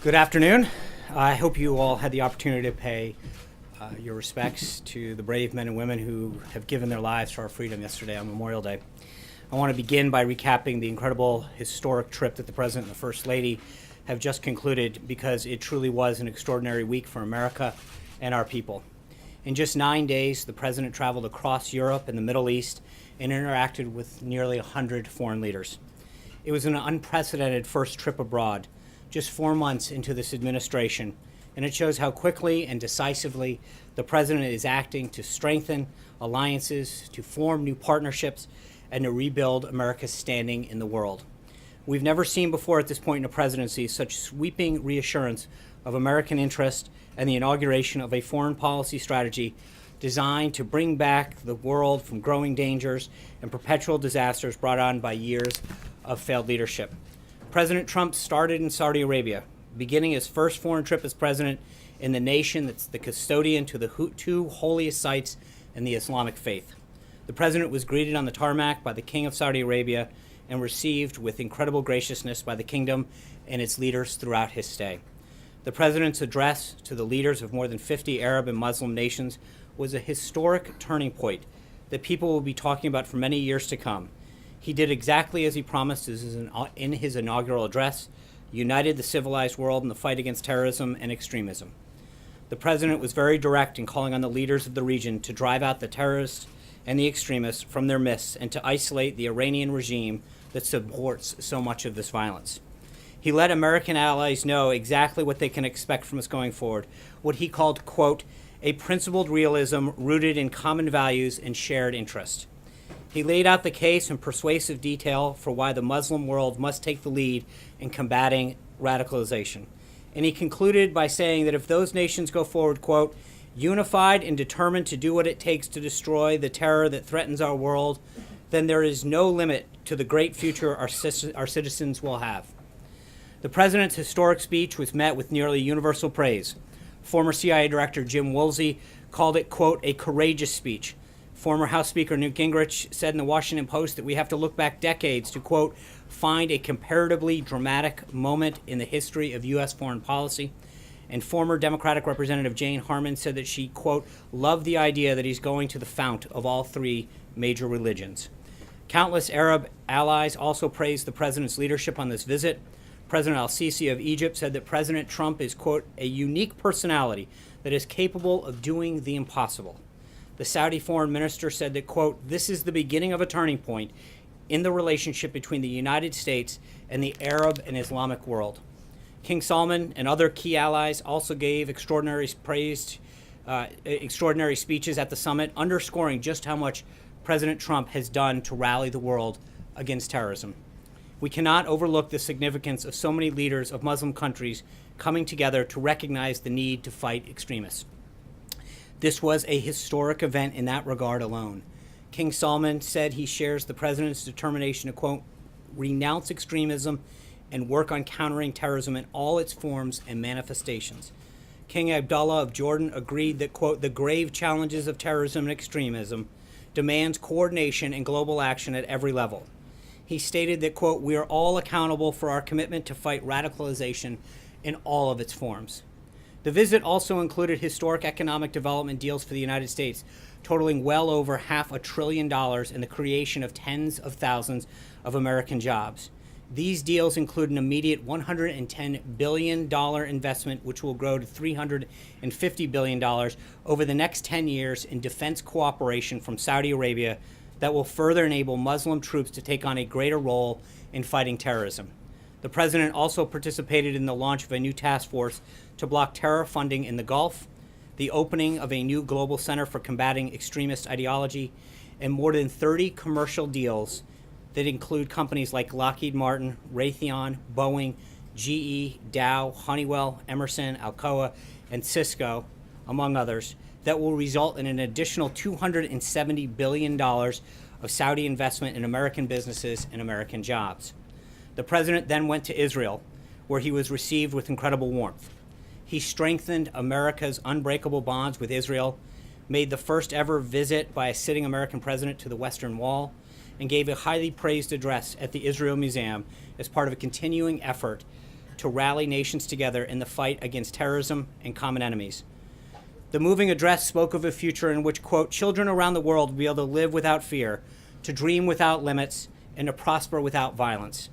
Good afternoon. I hope you all had the opportunity to pay your respects to the brave men and women who have given their lives for our freedom yesterday on Memorial Day. I want to begin by recapping the incredible historic trip that the President and the First Lady have just concluded, because it truly was an extraordinary week for America and our people. In just 9 days, the President traveled across Europe and the Middle East and interacted with nearly 100 foreign leaders. It was an unprecedented first trip abroad, just 4 months into this administration, and it shows how quickly and decisively the President is acting to strengthen alliances, to form new partnerships, and to rebuild America's standing in the world. We've never seen before at this point in a presidency such sweeping reassurance of American interest and the inauguration of a foreign policy strategy designed to bring back the world from growing dangers and perpetual disasters brought on by years of failed leadership. President Trump started in Saudi Arabia, beginning his first foreign trip as president in the nation that's the custodian to the two holiest sites in the Islamic faith. The president was greeted on the tarmac by the King of Saudi Arabia and received with incredible graciousness by the kingdom and its leaders throughout his stay. The president's address to the leaders of more than 50 Arab and Muslim nations was a historic turning point that people will be talking about for many years to come. He did exactly as he promised in his inaugural address, united the civilized world in the fight against terrorism and extremism. The president was very direct in calling on the leaders of the region to drive out the terrorists and the extremists from their midst and to isolate the Iranian regime that supports so much of this violence. He let American allies know exactly what they can expect from us going forward, what he called, quote, a principled realism rooted in common values and shared interest. He laid out the case in persuasive detail for why the Muslim world must take the lead in combating radicalization. And he concluded by saying that if those nations go forward, quote, unified and determined to do what it takes to destroy the terror that threatens our world, then there is no limit to the great future our citizens will have. The president's historic speech was met with nearly universal praise. Former CIA Director Jim Woolsey called it, quote, a courageous speech. Former House Speaker Newt Gingrich said in the Washington Post that we have to look back decades to, quote, find a comparatively dramatic moment in the history of U.S. foreign policy. And former Democratic Representative Jane Harman said that she, quote, loved the idea that he's going to the fount of all three major religions. Countless Arab allies also praised the president's leadership on this visit. President al-Sisi of Egypt said that President Trump is, quote, a unique personality that is capable of doing the impossible. The Saudi foreign minister said that, quote, this is the beginning of a turning point in the relationship between the United States and the Arab and Islamic world. King Salman and other key allies also gave extraordinary speeches at the summit, underscoring just how much President Trump has done to rally the world against terrorism. We cannot overlook the significance of so many leaders of Muslim countries coming together to recognize the need to fight extremists. This was a historic event in that regard alone. King Salman said he shares the president's determination to, quote, renounce extremism and work on countering terrorism in all its forms and manifestations. King Abdullah of Jordan agreed that, quote, the grave challenges of terrorism and extremism demands coordination and global action at every level. He stated that, quote, we are all accountable for our commitment to fight radicalization in all of its forms. The visit also included historic economic development deals for the United States, totaling well over $500 billion and the creation of tens of thousands of American jobs. These deals include an immediate $110 billion investment, which will grow to $350 billion over the next 10 years in defense cooperation from Saudi Arabia that will further enable Muslim troops to take on a greater role in fighting terrorism. The president also participated in the launch of a new task force to block terror funding in the Gulf, the opening of a new global center for combating extremist ideology, and more than 30 commercial deals that include companies like Lockheed Martin, Raytheon, Boeing, GE, Dow, Honeywell, Emerson, Alcoa, and Cisco, among others, that will result in an additional $270 billion of Saudi investment in American businesses and American jobs. The president then went to Israel, where he was received with incredible warmth. He strengthened America's unbreakable bonds with Israel, made the first ever visit by a sitting American president to the Western Wall, and gave a highly praised address at the Israel Museum as part of a continuing effort to rally nations together in the fight against terrorism and common enemies. The moving address spoke of a future in which, quote, children around the world will be able to live without fear, to dream without limits, and to prosper without violence.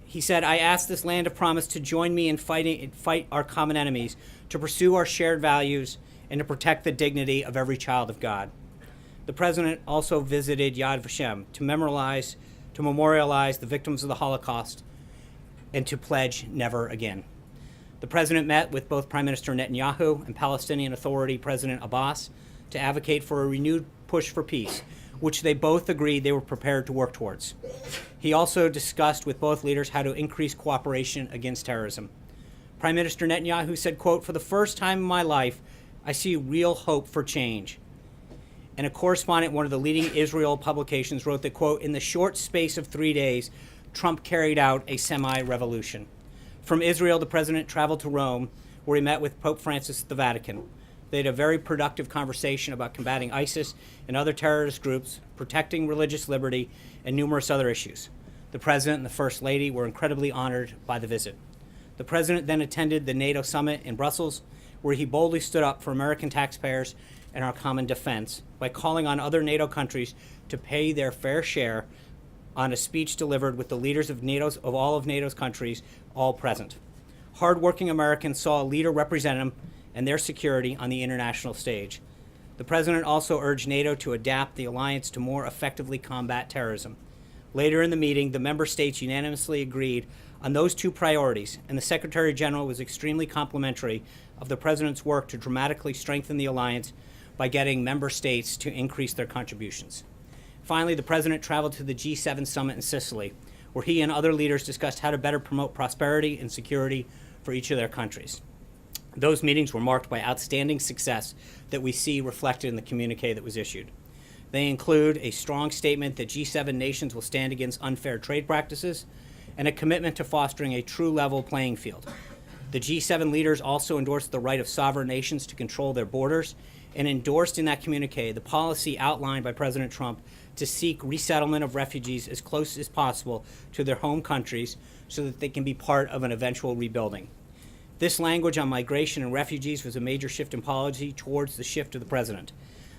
He said, I ask this land of promise to join me in fight our common enemies, to pursue our shared values, and to protect the dignity of every child of God. The president also visited Yad Vashem to memorialize the victims of the Holocaust and to pledge never again. The president met with both Prime Minister Netanyahu and Palestinian Authority President Abbas to advocate for a renewed push for peace, which they both agreed they were prepared to work towards. He also discussed with both leaders how to increase cooperation against terrorism. Prime Minister Netanyahu said, quote, for the first time in my life, I see real hope for change. And a correspondent at one of the leading Israel publications wrote that, quote, in the short space of 3 days, Trump carried out a semi-revolution. From Israel, the president traveled to Rome, where he met with Pope Francis at the Vatican. They had a very productive conversation about combating ISIS and other terrorist groups, protecting religious liberty, and numerous other issues. The president and the First Lady were incredibly honored by the visit. The president then attended the NATO summit in Brussels, where he boldly stood up for American taxpayers and our common defense by calling on other NATO countries to pay their fair share on a speech delivered with the leaders of all of NATO's countries all present. Hardworking Americans saw a leader represent them and their security on the international stage. The president also urged NATO to adapt the alliance to more effectively combat terrorism. Later in the meeting, the member states unanimously agreed on those two priorities, and the Secretary General was extremely complimentary of the president's work to dramatically strengthen the alliance by getting member states to increase their contributions. Finally, the president traveled to the G7 summit in Sicily, where he and other leaders discussed how to better promote prosperity and security for each of their countries. Those meetings were marked by outstanding success that we see reflected in the communique that was issued. They include a strong statement that G7 nations will stand against unfair trade practices and a commitment to fostering a true level playing field. The G7 leaders also endorsed the right of sovereign nations to control their borders and endorsed in that communique the policy outlined by President Trump to seek resettlement of refugees as close as possible to their home countries so that they can be part of an eventual rebuilding. This language on migration and refugees was a major shift in policy towards the shift of the president.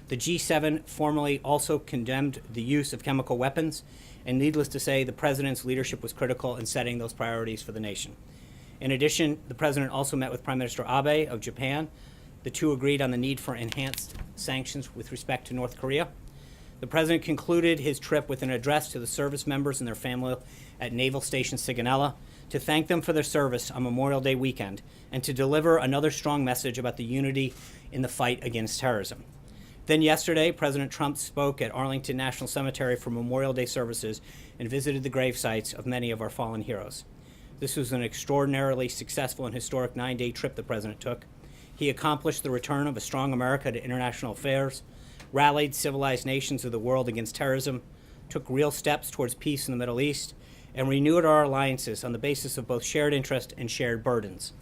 The G7 formally also condemned the use of chemical weapons, and needless to say, the president's leadership was critical in setting those priorities for the nation. In addition, the president also met with Prime Minister Abe of Japan. The two agreed on the need for enhanced sanctions with respect to North Korea. The president concluded his trip with an address to the service members and their family at Naval Station Sigonella to thank them for their service on Memorial Day weekend and to deliver another strong message about the unity in the fight against terrorism. Then yesterday, President Trump spoke at Arlington National Cemetery for Memorial Day services and visited the grave sites of many of our fallen heroes. This was an extraordinarily successful and historic 9-day trip the president took. He accomplished the return of a strong America to international affairs, rallied civilized nations of the world against terrorism, took real steps towards peace in the Middle East, and renewed our alliances on the basis of both shared interest and shared burdens.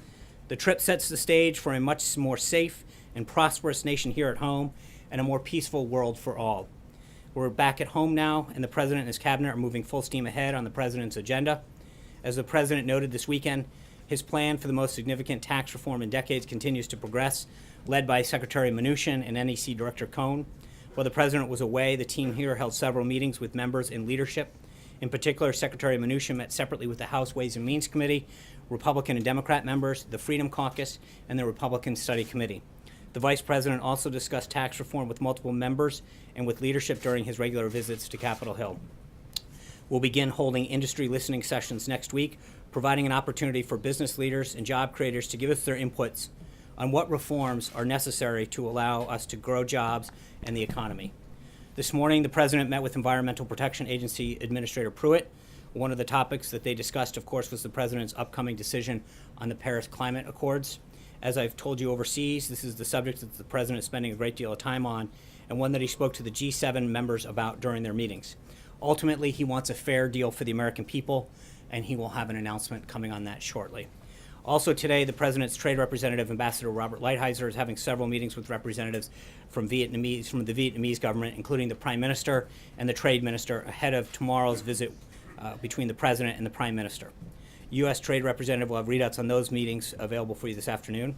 The trip sets the stage for a much more safe and prosperous nation here at home and a more peaceful world for all. We're back at home now, and the president and his cabinet are moving full steam ahead on the president's agenda. As the president noted this weekend, his plan for the most significant tax reform in decades continues to progress, led by Secretary Mnuchin and NEC Director Cohn. While the president was away, the team here held several meetings with members in leadership. In particular, Secretary Mnuchin met separately with the House Ways and Means Committee, Republican and Democrat members, the Freedom Caucus, and the Republican Study Committee. The vice president also discussed tax reform with multiple members and with leadership during his regular visits to Capitol Hill. We'll begin holding industry listening sessions next week, providing an opportunity for business leaders and job creators to give us their inputs on what reforms are necessary to allow us to grow jobs and the economy. This morning, the president met with Environmental Protection Agency Administrator Pruitt. One of the topics that they discussed, of course, was the president's upcoming decision on the Paris Climate Accords. As I've told you overseas, this is the subject that the president is spending a great deal of time on, and one that he spoke to the G7 members about during their meetings. Ultimately, he wants a fair deal for the American people, and he will have an announcement coming on that shortly. Also today, the president's trade representative, Ambassador Robert Lighthizer, is having several meetings with representatives from the Vietnamese government, including the Prime Minister and the Trade Minister, ahead of tomorrow's visit between the president and the Prime Minister. U.S. Trade Representative will have readouts on those meetings available for you this afternoon.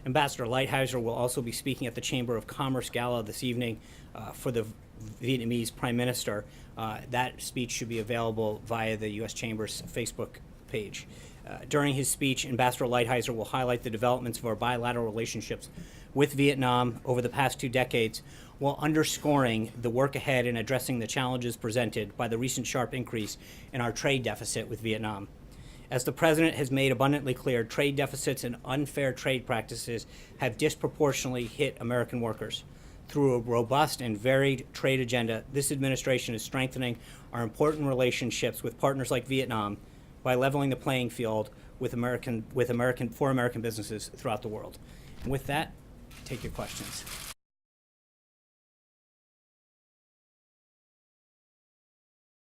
Ambassador Lighthizer will also be speaking at the Chamber of Commerce Gala this evening for the Vietnamese Prime Minister. That speech should be available via the U.S. Chamber's Facebook page. During his speech, Ambassador Lighthizer will highlight the developments of our bilateral relationships with Vietnam over the past 2 decades, while underscoring the work ahead in addressing the challenges presented by the recent sharp increase in our trade deficit with Vietnam. As the President has made abundantly clear, trade deficits and unfair trade practices have disproportionately hit American workers. Through a robust and varied trade agenda, this administration is strengthening our important relationships with partners like Vietnam by leveling the playing field for American businesses throughout the world. And with that, take your questions.